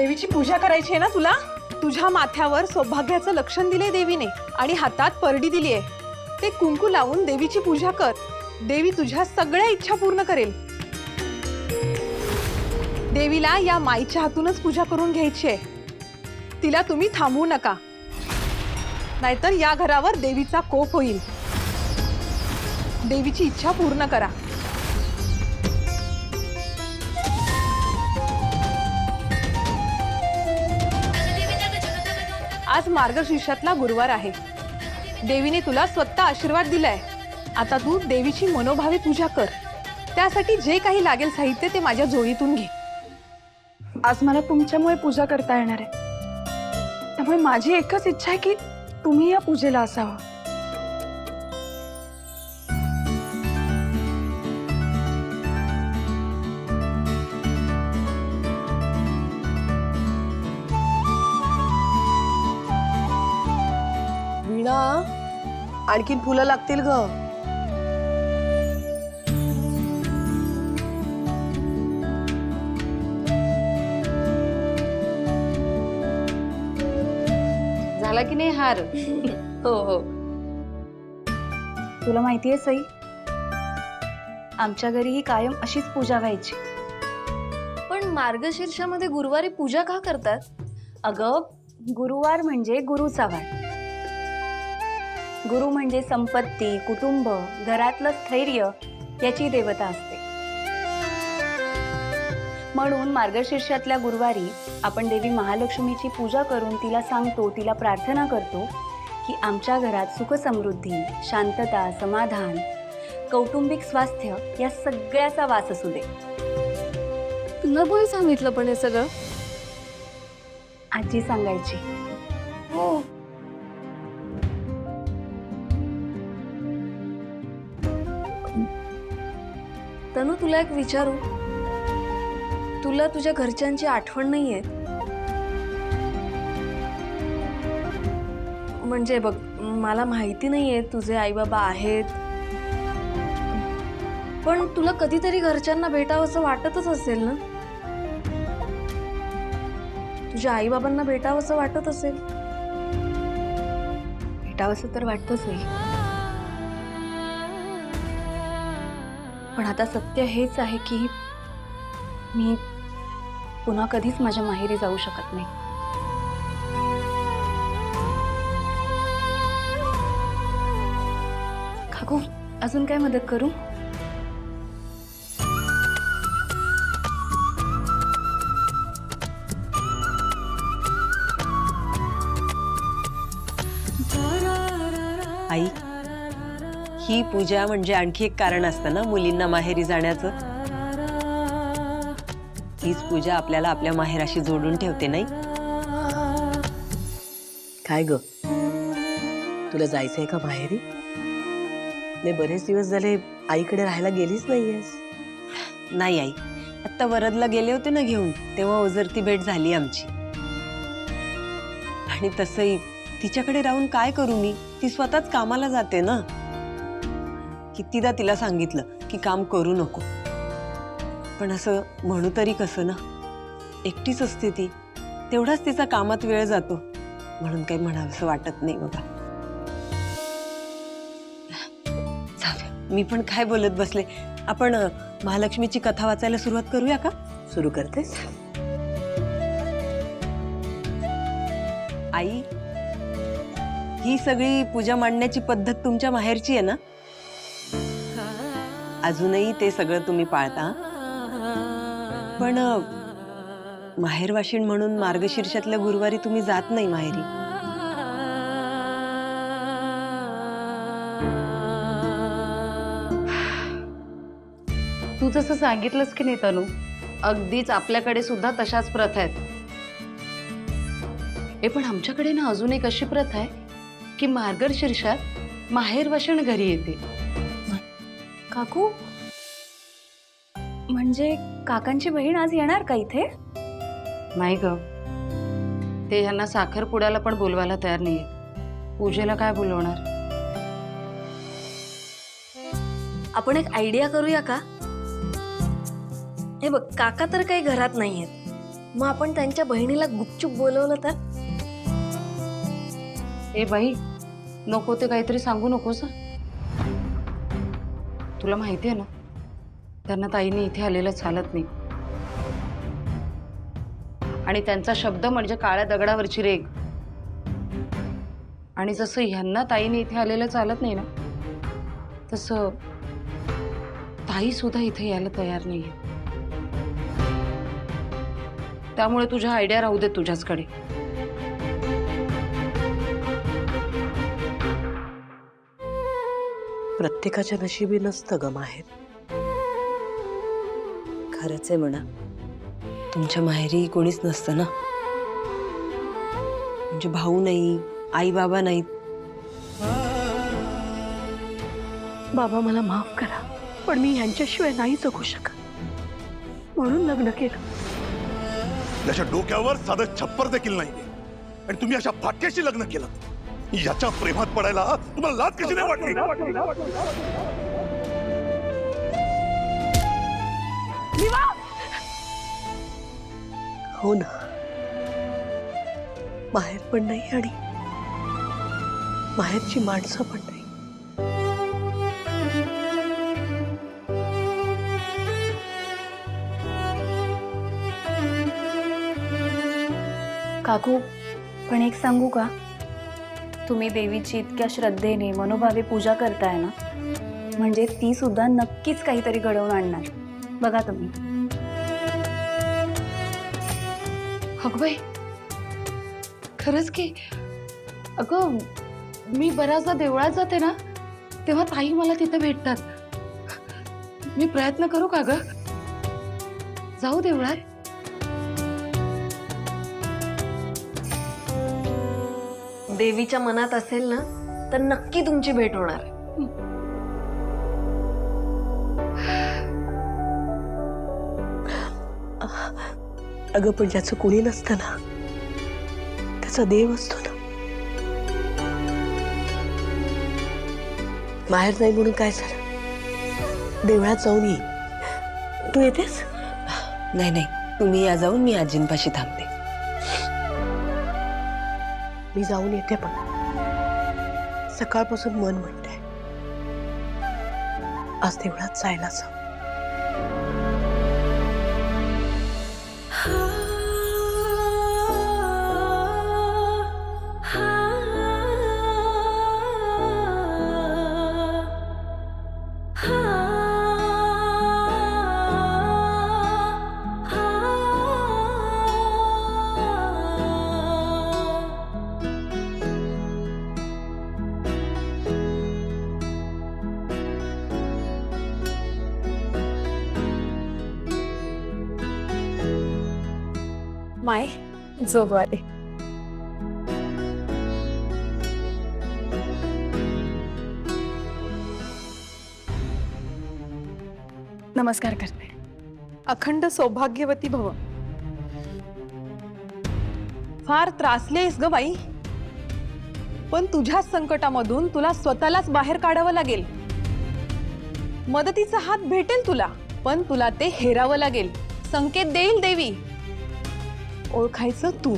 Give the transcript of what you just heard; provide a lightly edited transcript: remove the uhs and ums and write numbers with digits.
देवीची पूजा करायची आहे ना तुला? तुझ्या माथ्यावर सौभाग्याचं लक्षण दिले देवीने आणि हातात परडी दिली आहे. ते कुंकू लावून देवीची पूजा कर. देवी तुझ्या सगळ्या इच्छा पूर्ण करेल. देवीला या माईच्या हातूनच पूजा करून घ्यायची आहे. तिला तुम्ही थांबवू नका, नाहीतर या घरावर देवीचा कोप होईल. देवीची इच्छा पूर्ण करा. आज मार्गशीर्षातला गुरुवार आहे. देवीने तुला स्वतः आशीर्वाद दिलाय. आता तू देवीची मनोभावे पूजा कर. त्यासाठी जे काही लागेल साहित्य ते माझ्या जोडीतून घे. आज मला तुमच्यामुळे पूजा करता येणार आहे. त्यामुळे माझी एकच इच्छा आहे की तुम्ही या पूजेला असावं. वीणा, आणखीन फुलं लागतील ग. झाला की नाही हार? हो हो. तुला माहितीये सई, आमच्या घरी ही कायम अशीच पूजा व्हायची. पण मार्गशीर्षामध्ये गुरुवारी पूजा का करतात? अगं, गुरुवार म्हणजे गुरुचा वार. गुरु म्हणजे संपत्ती, कुटुंब, घरातलं स्थैर्य याची देवता असते. म्हणून मार्गशीर्षातल्या गुरुवारी आपण देवी महालक्ष्मीची पूजा करून तिला सांगतो, तिला प्रार्थना करतो की आमच्या घरात सुख समृद्धी, शांतता, समाधान, कौटुंबिक स्वास्थ्य या सगळ्याचा वास असू दे. तुला कोणी सांगितलं पण हे सगळं? आजी सांगायची. हो. तनु, तुला एक विचारू? तुला तुझ्या घरच्यांची आठवण नाहीये? म्हणजे बघ, मला माहिती नाहीये तुझे आई बाबा आहेत, पण तुला कधीतरी घरच्यांना भेटावंसं वाटतच असेल ना? तुझ्या आई बाबांना भेटावंसं वाटत असेल. भेटावंसं तर वाटतंच आहे. पण आता सत्य हेच आहे की मी पुन्हा कधीच माझ्या माहेरी जाऊ शकत नाही. काकू, अजून काय मदत करू? आई, ही पूजा म्हणजे आणखी एक कारण असतं ना मुलींना माहेरी जाण्याचं. हीच पूजा आपल्याला आपल्या माहेराशी जोडून ठेवते, नाही? काय ग, तुला जायचंय का माहेरी? नाही, बरेच दिवस झाले आईकडे राहायला गेलीच नाहीयेस. नाही आई, आता वरदला गेले होते ना घेऊन, तेव्हा ओझरती भेट झाली आमची. आणि तसंही तिच्याकडे राहून काय करू मी? ती स्वतःच कामाला जाते ना. कितीदा तिला सांगितलं की काम करू नको, पण असं म्हणू तरी कसं ना. एकटीच असते ती, तेवढाच तिचा कामात वेळ जातो, म्हणून काही म्हणावंसं वाटत नाही बघा. मी पण काय बोलत बसले. आपण महालक्ष्मीची कथा वाचायला सुरुवात करूया का? सुरू करतेस? आई, ही सगळी पूजा मांडण्याची पद्धत तुमच्या माहेरची आहे ना? अजूनही ते सगळं तुम्ही पाळता? पण माहेरवाशीण म्हणून मार्गशीर्षातल्या गुरुवारी तुम्ही जात नाही माहेरी. तू जसं सांगितलंस की नाही तनु, अगदीच आपल्याकडे सुद्धा तशाच प्रथा आहेत. पण आमच्याकडे ना अजून एक अशी प्रथा आहे की मार्गशीर्षात माहेरवाशीण घरी येते. काकू, म्हणजे काकांची बहीण आज येणार का इथे? नाही ग, ते ह्यांना साखरपुड्याला पण बोलवायला तयार नाहीये. पूजेला काय बोलवणार? आपण एक आयडिया करूया का? हे बघ, काका तर काही घरात नाहीयेत, मग आपण त्यांच्या बहिणीला गुपचूप बोलवलं तर? ए बाई, नको ते काहीतरी सांगू नकोस हं. तुला माहिती आहे ना, त्यांना ताईने इथे आलेलं चालत नाही. आणि त्यांचा शब्द म्हणजे काळ्या दगडावरची रेघ. आणि जसं ह्यांना ताईने इथे आलेलं चालत नाही ना, तसं ताई सुद्धा इथे यायला तयार नाहीये. त्यामुळे तुझ्या आयडिया राहू दे तुझ्याचकडे. प्रत्येकाच्या नशिबी नसतं ग माहेर. खरंच आहे म्हणा, तुमच्या माहेरी कोणीच नसतं ना. म्हणजे भाऊ नाही, आई बाबा नाहीत. बाबा मला माफ करा, पण मी ह्यांच्याशिवाय नाही जगू शकत, म्हणून लग्न केलं. याच्या डोक्यावर साधं छप्पर देखील नाहीये आणि तुम्ही अशा फाटक्याशी लग्न केलं. याच्या प्रेमात पडायला तुम्हाला लाज कशी नाही वाटली? हो ना, माहेर पण नाही आणि माहेरची माणसं पण नाही. काकू, पण एक सांगू का? तुम्ही देवीची इतक्या श्रद्धेने मनोभावे पूजा करताय ना, म्हणजे ती सुद्धा नक्कीच काहीतरी घडवून आणणार. बघा तुम्ही. अगं बाई, खरंच की. अगं, मी बऱ्याचदा देवळात जाते ना, तेव्हा ताई मला तिथे भेटतात. मी प्रयत्न करू का ग? जाऊ देवळात? देवीच्या मनात असेल ना तर नक्की तुमची भेट होणार. अगं, पण ज्याचं कुणी नसतं ना, त्याचा देव असतो ना. माहेर नाही म्हणून काय झालं, देवळात जाऊन ये. तू येतेस? नाही नाही, तुम्ही या जाऊन, मी आजींपाशी थांबते. मी जाऊन येते, पण सकाळपासून मन म्हणतंय आज देवळात जायलाच हवं. माय जोगवाले. नमस्कार करते. अखंड सौभाग्यवती भव. फार त्रासलेस ग बाई, पण तुझ्या संकटामधून तुला स्वतःलाच बाहेर काढावं लागेल. मदतीचा हात भेटेल तुला, पण तुला ते हेरावं लागेल. संकेत देईल देवी. ओळखायचं तू.